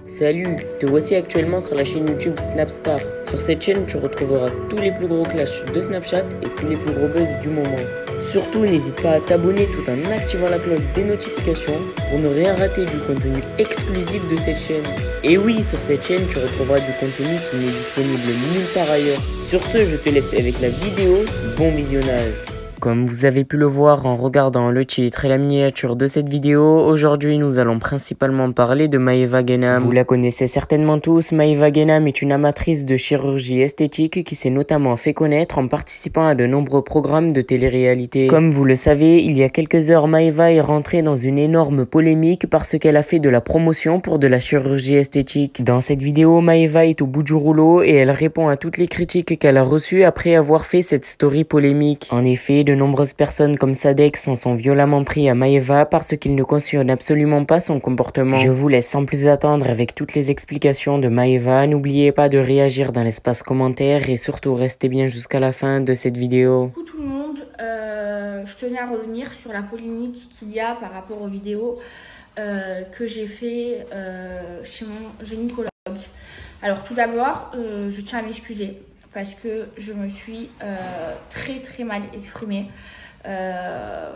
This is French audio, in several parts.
Salut, te voici actuellement sur la chaîne YouTube Snapstar. Sur cette chaîne, tu retrouveras tous les plus gros clashs de Snapchat et tous les plus gros buzz du moment. Surtout, n'hésite pas à t'abonner tout en activant la cloche des notifications pour ne rien rater du contenu exclusif de cette chaîne. Et oui, sur cette chaîne, tu retrouveras du contenu qui n'est disponible nulle part ailleurs. Sur ce, je te laisse avec la vidéo. Bon visionnage. Comme vous avez pu le voir en regardant le titre et la miniature de cette vidéo, aujourd'hui nous allons principalement parler de Maeva Genam. Vous la connaissez certainement tous, Maeva Genam est une amatrice de chirurgie esthétique qui s'est notamment fait connaître en participant à de nombreux programmes de télé-réalité. Comme vous le savez, il y a quelques heures, Maeva est rentrée dans une énorme polémique parce qu'elle a fait de la promotion pour de la chirurgie esthétique. Dans cette vidéo, Maeva est au bout du rouleau et elle répond à toutes les critiques qu'elle a reçues après avoir fait cette story polémique. En effet, de nombreuses personnes comme Sadex s'en sont violemment pris à Maeva parce qu'il ne cautionne absolument pas son comportement. Je vous laisse sans plus attendre avec toutes les explications de Maeva. N'oubliez pas de réagir dans l'espace commentaire et surtout restez bien jusqu'à la fin de cette vidéo. Coucou tout le monde, je tenais à revenir sur la polémique qu'il y a par rapport aux vidéos que j'ai fait chez mon gynécologue. Alors tout d'abord, je tiens à m'excuser parce que je me suis très mal exprimée.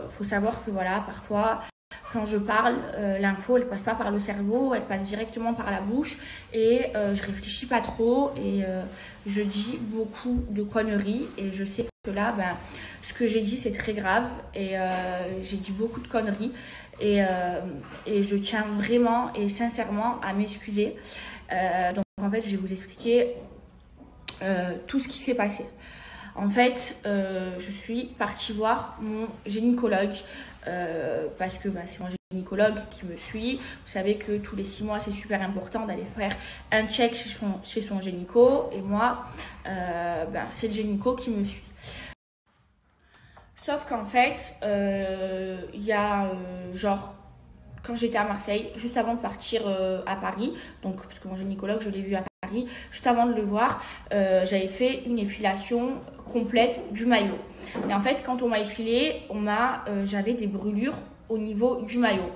Faut savoir que voilà, parfois quand je parle, l'info elle passe pas par le cerveau, elle passe directement par la bouche et je réfléchis pas trop et je dis beaucoup de conneries et je sais que là ce que j'ai dit c'est très grave et j'ai dit beaucoup de conneries et je tiens vraiment et sincèrement à m'excuser. Donc en fait je vais vous expliquer tout ce qui s'est passé. En fait, je suis partie voir mon gynécologue parce que c'est mon gynécologue qui me suit. Vous savez que tous les 6 mois, c'est super important d'aller faire un check chez son gynéco. Et moi, c'est le gynéco qui me suit. Sauf qu'en fait, il y a quand j'étais à Marseille, juste avant de partir à Paris, donc parce que mon gynécologue, je l'ai vu à Paris, juste avant de le voir, j'avais fait une épilation complète du maillot. Et en fait, quand on m'a épilé, j'avais des brûlures au niveau du maillot.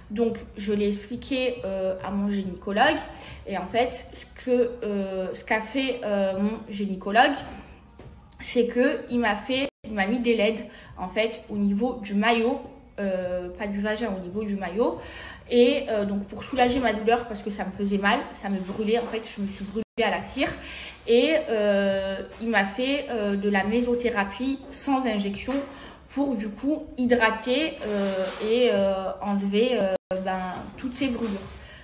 Donc, je l'ai expliqué à mon gynécologue. Et en fait, ce qu'a fait mon gynécologue, c'est qu'il m'a mis des LED en fait au niveau du maillot. Pas du vagin, au niveau du maillot et donc pour soulager ma douleur parce que ça me faisait mal, ça me brûlait en fait, je me suis brûlée à la cire et il m'a fait de la mésothérapie sans injection pour du coup hydrater et enlever toutes ces brûlures.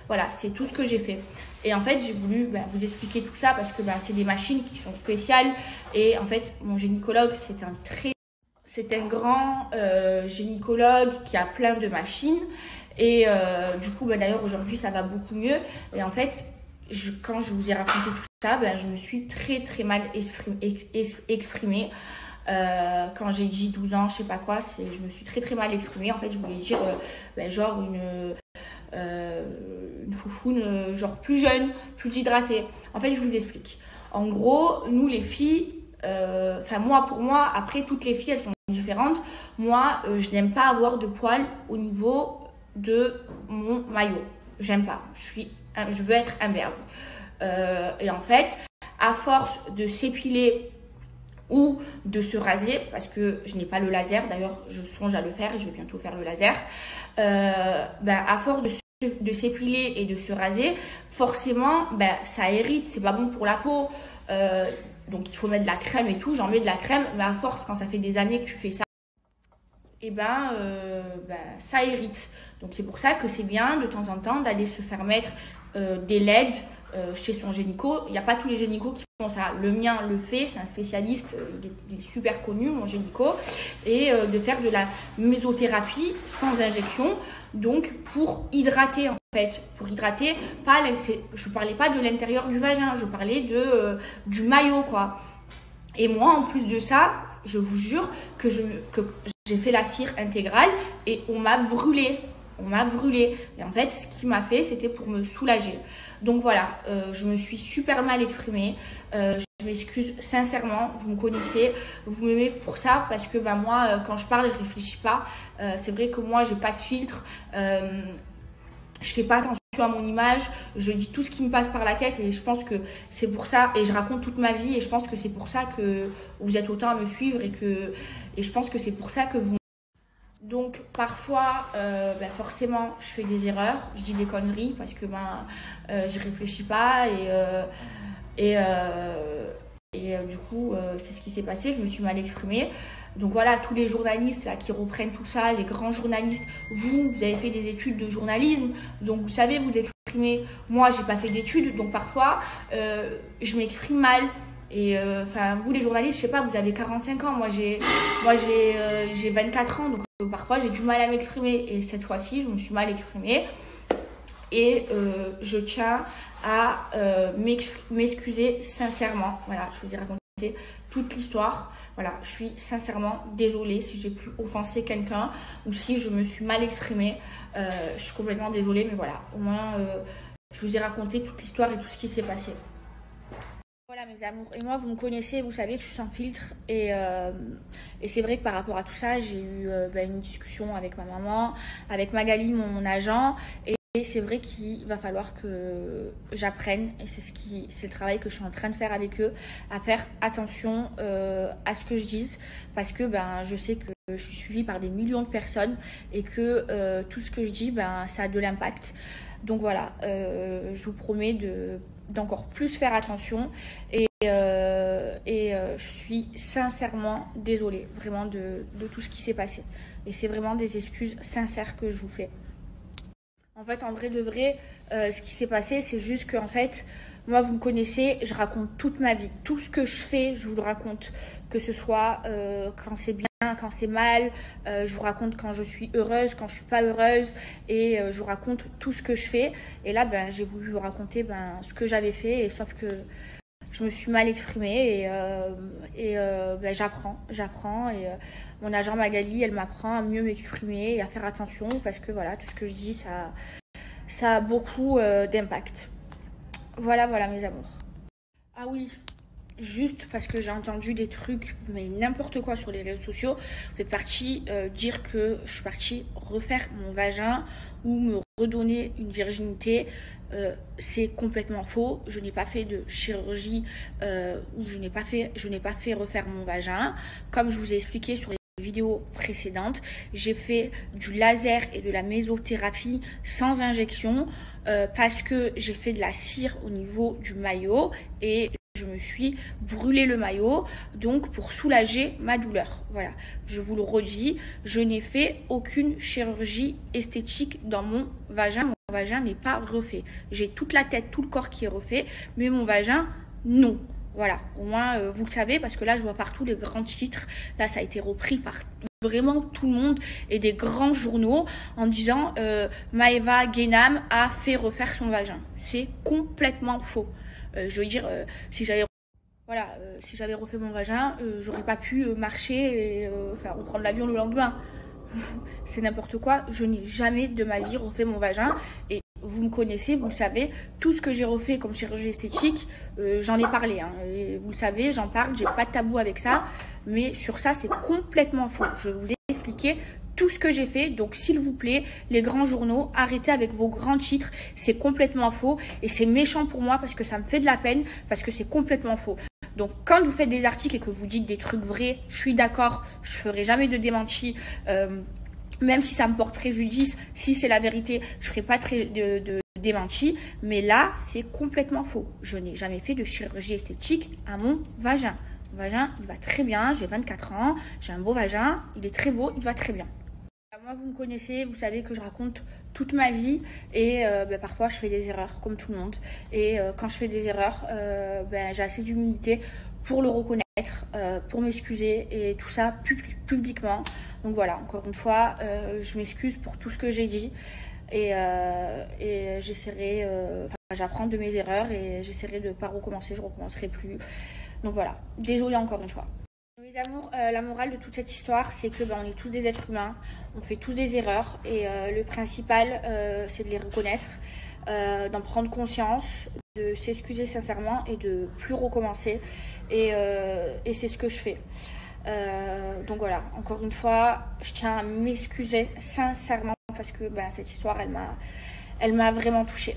Voilà, c'est tout ce que j'ai fait. Et en fait, j'ai voulu vous expliquer tout ça parce que c'est des machines qui sont spéciales et en fait, mon gynécologue, c'est un grand gynécologue qui a plein de machines et du coup d'ailleurs aujourd'hui ça va beaucoup mieux et en fait quand je vous ai raconté tout ça je me suis très mal exprimée quand j'ai dit 12 ans je sais pas quoi, je me suis très mal exprimée. En fait je voulais dire genre une foufoune genre plus jeune, plus hydratée. En fait je vous explique, en gros nous les filles pour moi, après toutes les filles elles sont différentes. Moi, je n'aime pas avoir de poils au niveau de mon maillot. J'aime pas. Je veux être imberbe. Et en fait, à force de s'épiler ou de se raser, parce que je n'ai pas le laser, d'ailleurs je songe à le faire et je vais bientôt faire le laser, à force de s'épiler et de se raser, forcément ça hérite, c'est pas bon pour la peau. Donc il faut mettre de la crème et tout, j'en mets de la crème, mais à force quand ça fait des années que tu fais ça, et ça hérite. Donc c'est pour ça que c'est bien de temps en temps d'aller se faire mettre des LED chez son gynéco. Il n'y a pas tous les gynécos qui font ça. Le mien le fait, c'est un spécialiste, il est super connu, mon gynéco, et de faire de la mésothérapie sans injection, donc pour hydrater en fait. Pour hydrater, je parlais pas de l'intérieur du vagin, je parlais du maillot quoi. Et moi en plus de ça, je vous jure que j'ai fait la cire intégrale et on m'a brûlé. Et en fait, ce qu'il m'a fait, c'était pour me soulager. Donc voilà, je me suis super mal exprimée. Je m'excuse sincèrement, vous me connaissez, vous m'aimez pour ça parce que moi, quand je parle, je réfléchis pas. C'est vrai que moi, j'ai pas de filtre. Je fais pas attention attention à mon image, je dis tout ce qui me passe par la tête et je pense que c'est pour ça, et je raconte toute ma vie et je pense que c'est pour ça que vous êtes autant à me suivre et je pense que c'est pour ça que vous... Donc parfois, forcément, je fais des erreurs, je dis des conneries parce que je réfléchis pas du coup, c'est ce qui s'est passé, je me suis mal exprimée. Donc voilà, tous les journalistes là, qui reprennent tout ça, les grands journalistes, vous avez fait des études de journalisme, donc vous savez vous exprimer. Moi, j'ai pas fait d'études, donc parfois, je m'exprime mal. Et vous les journalistes, je sais pas, vous avez 45 ans, moi j'ai 24 ans, donc parfois j'ai du mal à m'exprimer. Et cette fois-ci, je me suis mal exprimée. Et je tiens à m'excuser sincèrement. Voilà, je vous ai raconté toute l'histoire. Voilà, je suis sincèrement désolée si j'ai pu offenser quelqu'un ou si je me suis mal exprimée. Je suis complètement désolée, mais voilà, au moins je vous ai raconté toute l'histoire et tout ce qui s'est passé. Voilà mes amours, et moi vous me connaissez, vous savez que je suis sans filtre et c'est vrai que par rapport à tout ça, j'ai eu une discussion avec ma maman, avec Magali, mon agent, et c'est vrai qu'il va falloir que j'apprenne, et c'est le travail que je suis en train de faire avec eux, à faire attention à ce que je dise, parce que je sais que je suis suivie par des millions de personnes et que tout ce que je dis, ça a de l'impact. Donc voilà, je vous promets d'encore plus faire attention et je suis sincèrement désolée vraiment de tout ce qui s'est passé. Et c'est vraiment des excuses sincères que je vous fais. En fait, en vrai de vrai, ce qui s'est passé, c'est juste qu'en fait, moi, vous me connaissez, je raconte toute ma vie. Tout ce que je fais, je vous le raconte. Que ce soit quand c'est bien, quand c'est mal. Je vous raconte quand je suis heureuse, quand je suis pas heureuse. Et je vous raconte tout ce que je fais. Et là, j'ai voulu vous raconter ce que j'avais fait. Et sauf que je me suis mal exprimée. Et j'apprends. Et mon agent Magali, elle m'apprend à mieux m'exprimer et à faire attention. Parce que voilà, tout ce que je dis, ça a beaucoup d'impact. Voilà mes amours. Ah oui, juste parce que j'ai entendu des trucs, mais n'importe quoi sur les réseaux sociaux, vous êtes parti dire que je suis partie refaire mon vagin ou me redonner une virginité. C'est complètement faux. Je n'ai pas fait de chirurgie ou je n'ai pas fait refaire mon vagin. Comme je vous ai expliqué sur les vidéos précédentes, j'ai fait du laser et de la mésothérapie sans injection parce que j'ai fait de la cire au niveau du maillot et je me suis brûlé le maillot, donc pour soulager ma douleur. Voilà, je vous le redis, je n'ai fait aucune chirurgie esthétique dans mon vagin. Mon vagin n'est pas refait. J'ai toute la tête, tout le corps qui est refait, mais mon vagin, non. Voilà, au moins vous le savez, parce que là je vois partout les grands titres. Là ça a été repris par vraiment tout le monde et des grands journaux en disant Maëva Guénam a fait refaire son vagin. C'est complètement faux. Je veux dire, si j'avais refait mon vagin, j'aurais pas pu marcher et ou prendre l'avion le lendemain. C'est n'importe quoi. Je n'ai jamais de ma vie refait mon vagin et vous me connaissez, vous le savez, tout ce que j'ai refait comme chirurgie esthétique, j'en ai parlé. Et vous le savez, j'en parle, j'ai pas de tabou avec ça. Mais sur ça, c'est complètement faux. Je vous ai expliqué tout ce que j'ai fait. Donc, s'il vous plaît, les grands journaux, arrêtez avec vos grands titres. C'est complètement faux. Et c'est méchant pour moi parce que ça me fait de la peine, parce que c'est complètement faux. Donc, quand vous faites des articles et que vous dites des trucs vrais, je suis d'accord, je ferai jamais de démenti. Même si ça me porte préjudice, si c'est la vérité, je ferai pas de démenti. Mais là, c'est complètement faux. Je n'ai jamais fait de chirurgie esthétique à mon vagin. Mon vagin, il va très bien. J'ai 24 ans. J'ai un beau vagin. Il est très beau. Il va très bien. Moi, vous me connaissez. Vous savez que je raconte toute ma vie. Et parfois, je fais des erreurs, comme tout le monde. Et quand je fais des erreurs, j'ai assez d'humilité pour le reconnaître, pour m'excuser. Et tout ça publiquement. Donc voilà, encore une fois, je m'excuse pour tout ce que j'ai dit. Et j'essaierai, j'apprends de mes erreurs et j'essaierai de ne pas recommencer. Je ne recommencerai plus. Donc voilà, désolée encore une fois. Mes amours, la morale de toute cette histoire, c'est que on est tous des êtres humains, on fait tous des erreurs et le principal, c'est de les reconnaître, d'en prendre conscience, de s'excuser sincèrement et de plus recommencer. Et c'est ce que je fais. Donc voilà, encore une fois, je tiens à m'excuser sincèrement parce que cette histoire, elle m'a vraiment touchée.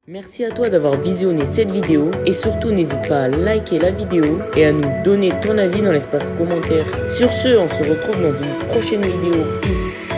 Merci à toi d'avoir visionné cette vidéo et surtout n'hésite pas à liker la vidéo et à nous donner ton avis dans l'espace commentaire. Sur ce, on se retrouve dans une prochaine vidéo. Peace.